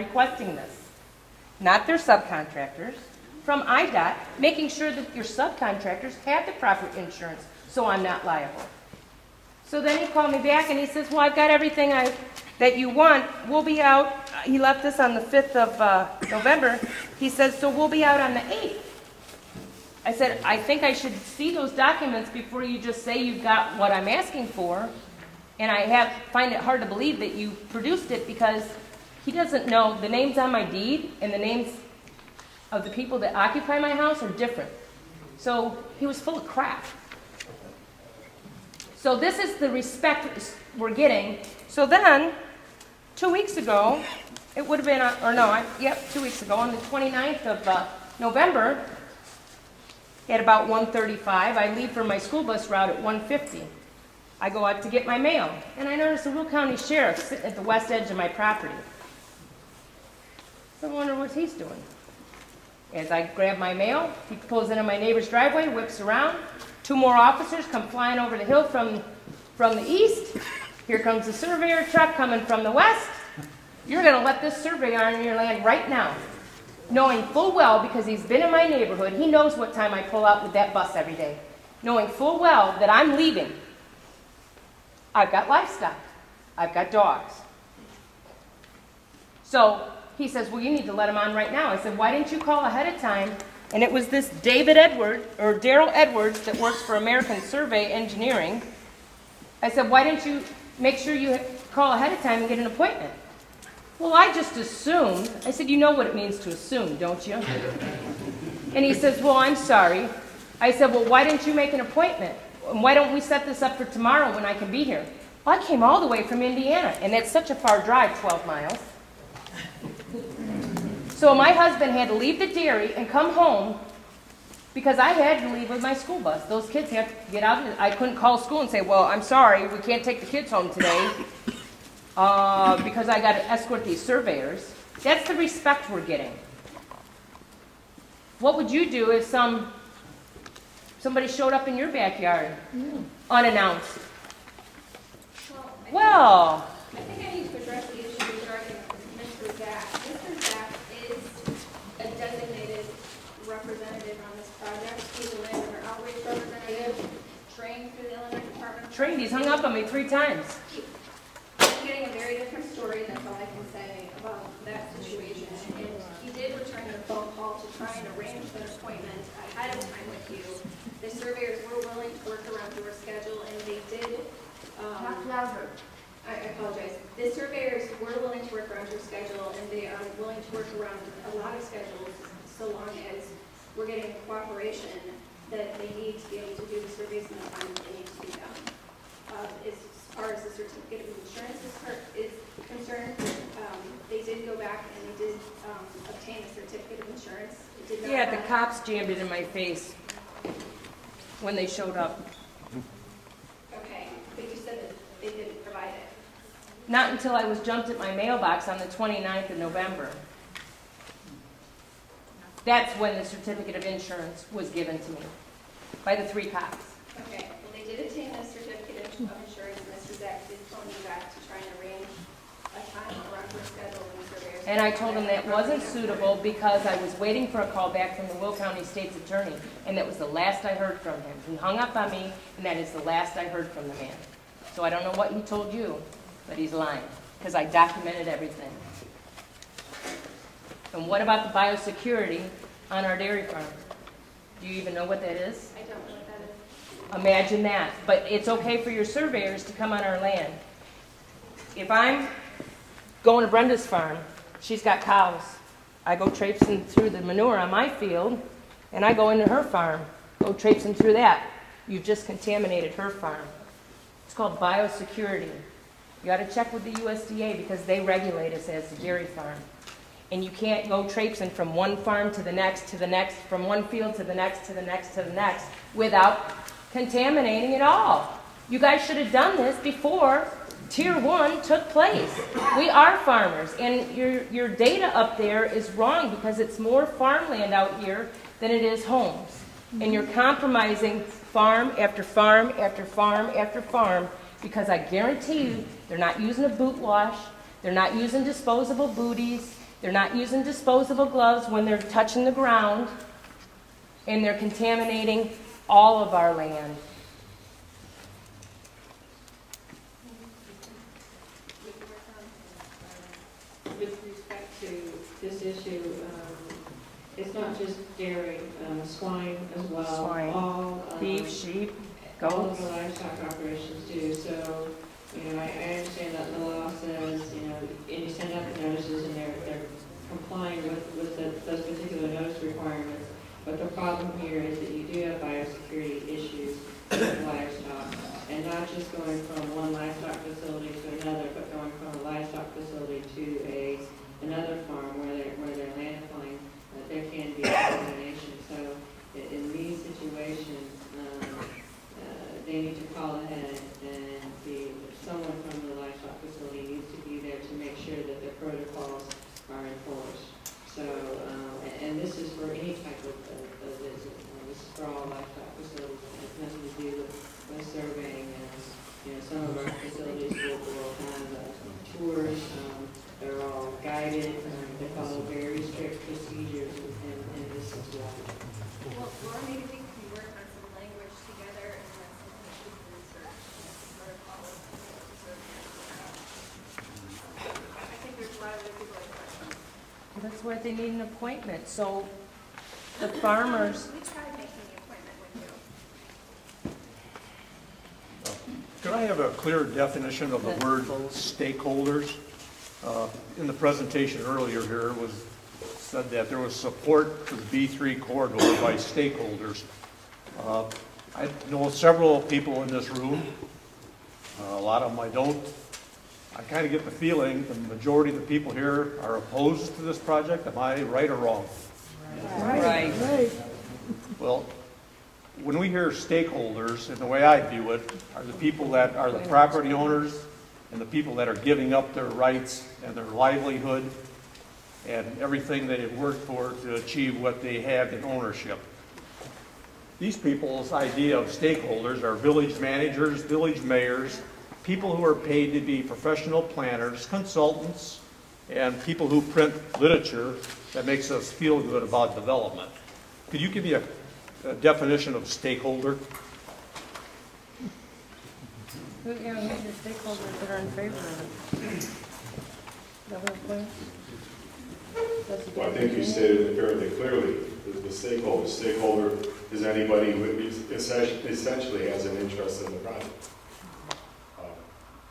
requesting this. Not their subcontractors, from IDOT, making sure that your subcontractors have the proper insurance so I'm not liable. So then he called me back and he says, well, I've got everything that you want. We'll be out. He left this on the 5th of November. He says, so we'll be out on the 8th. I said, I think I should see those documents before you just say you've got what I'm asking for. And I find it hard to believe that you produced it because he doesn't know the names on my deed and the names of the people that occupy my house are different. So he was full of crap. So this is the respect we're getting. So then, 2 weeks ago, it would have been, 2 weeks ago, on the 29th of November, at about 1:35, I leave for my school bus route at 1:50. I go out to get my mail, and I notice the Will County Sheriff sitting at the west edge of my property. So I wonder what he's doing. As I grab my mail, he pulls into my neighbor's driveway, whips around. 2 more officers come flying over the hill from the east. Here comes the surveyor truck coming from the west. You're going to let this surveyor on your land right now, knowing full well, because he's been in my neighborhood, he knows what time I pull out with that bus every day, knowing full well that I'm leaving. I've got livestock. I've got dogs. So he says, well, you need to let him on right now. I said, why didn't you call ahead of time? And it was this Daryl Edwards that works for American Survey Engineering. I said, why didn't you make sure you call ahead of time and get an appointment? Well, I just assumed. I said, you know what it means to assume, don't you? And he says, well, I'm sorry. I said, well, why didn't you make an appointment? And why don't we set this up for tomorrow when I can be here? Well, I came all the way from Indiana, and that's such a far drive, 12 miles. So my husband had to leave the dairy and come home because I had to leave with my school bus. Those kids have to get out. I couldn't call school and say, well, I'm sorry, we can't take the kids home today because I got to escort these surveyors. That's the respect we're getting. What would you do if somebody showed up in your backyard unannounced? Well, I think I need to address the issue regarding Mr. Zach. Mr. Zach is a designated representative on this project. He's a landowner outreach representative, trained through the Illinois Department. Trained? He's hung up on me 3 times. I'm getting a very different story, that's all I can say about that situation. And he did return your phone call to try and arrange an appointment ahead of time with you. The surveyors were willing to work around your schedule, and they did. I apologize. The surveyors were willing to work around your schedule, and they are willing to work around a lot of schedules so long as we're getting cooperation that they need to be able to do the surveys in the time that they need to be done. As far as the certificate of insurance is concerned, they did go back and they did obtain a certificate of insurance. It did not Yeah, the cops jammed it in my face when they showed up. Okay, but you said that they didn't provide it. Not until I was jumped at my mailbox on the 29th of November. That's when the certificate of insurance was given to me by the 3 cops. Okay, well, they did obtain a certificate of insurance. Mr. Zach did phone you back to try and arrange a time around your schedule when the surveyors. And I told him that wasn't suitable because I was waiting for a call back from the Will County State's Attorney, and that was the last I heard from him. He hung up on me, and that is the last I heard from the man. So I don't know what he told you, but he's lying because I documented everything. And what about the biosecurity on our dairy farm? Do you even know what that is? I don't know what that is. Imagine that. But it's okay for your surveyors to come on our land. If I'm going to Brenda's farm, she's got cows. I go traipsing through the manure on my field, and I go into her farm, go traipsing through that. You've just contaminated her farm. It's called biosecurity. You got to check with the USDA because they regulate us as a dairy farm. And you can't go traipsing from one farm to the next, from one field to the next, to the next, to the next, without contaminating it all. You guys should have done this before Tier 1 took place. We are farmers, and your data up there is wrong because it's more farmland out here than it is homes. And you're compromising farm after farm after farm after farm because I guarantee you they're not using a boot wash, they're not using disposable booties, They're not using disposable gloves when they're touching the ground, and they're contaminating all of our land. With respect to this issue, it's not just dairy, swine as well. Swine, all, beef, sheep, all of goats. the livestock operations do. So, I understand that the law says, and you send out the notices and they're complying with those particular notice requirements. But the problem here is that you do have biosecurity issues with livestock, and not just going from one livestock facility to another, but going from a livestock facility to another farm where they're landfilling. There can be contamination. So in these situations, they need to call ahead, and someone from the livestock facility needs to be there to make sure that the protocols are enforced. So, and this is for any type of visit. This is for all livestock facilities. It has nothing to do with surveying. Some of our facilities will have tours. They're all guided. They follow very strict procedures in this as well. Well, maybe we can work on some language together and then some research protocols. I think there's a lot of other people like questions. That's why they need an appointment, so the farmers. We tried making the appointment with you. Could I have a clear definition of the word stakeholders? In the presentation earlier here, it was said that there was support for the B3 corridor by stakeholders. I know several people in this room. A lot of them I don't. I kind of get the feeling the majority of the people here are opposed to this project. Am I right or wrong? Right. Well, when we hear stakeholders, and the way I view it, are the people that are the property owners and the people that are giving up their rights and their livelihood and everything they have worked for to achieve what they have in ownership. These people's idea of stakeholders are village managers, village mayors, people who are paid to be professional planners, consultants, and people who print literature that makes us feel good about development. Could you give me a definition of stakeholder? Who are the stakeholders that are in favor of it? Well, I think you stated it fairly clearly. The stakeholder is anybody who essentially has an interest in the project.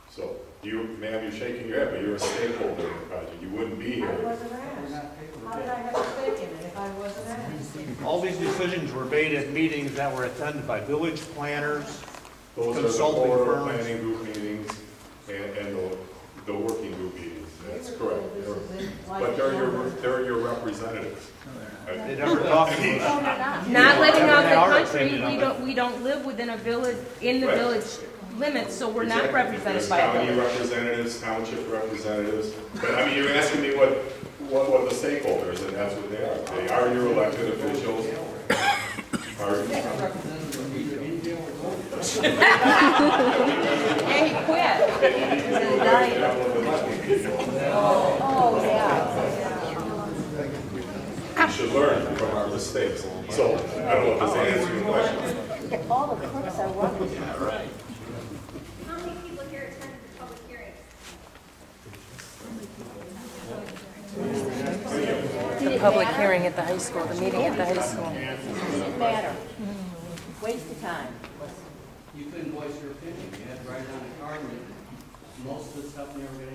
So you, ma'am, you're shaking your head, but you're a stakeholder in the project. You wouldn't be here. I wasn't asked. How did I have a stake in it if I wasn't asked? All these decisions were made at meetings that were attended by village planners, Those are the consulting corridor firms. planning group meetings and the working group meetings. That's correct. But they're your representatives. They never talked to us. Not living out They are the country, opinion of it. we don't live within a village, in the Right. village limits, so we're not Exactly. represented There's by a county village. representatives, township representatives. But I mean, you're asking me what the stakeholders, and that's what they are. They are your elected officials. And he quit. Oh, yeah. We should learn from our mistakes. So, I don't know if this answers your question. All the crooks are running. How many people here attended the public hearings? The public hearing at the high school, the meeting at the high school. Didn't matter. Waste of time. You couldn't voice your opinion. You had to write it on a card. Most of the stuff never got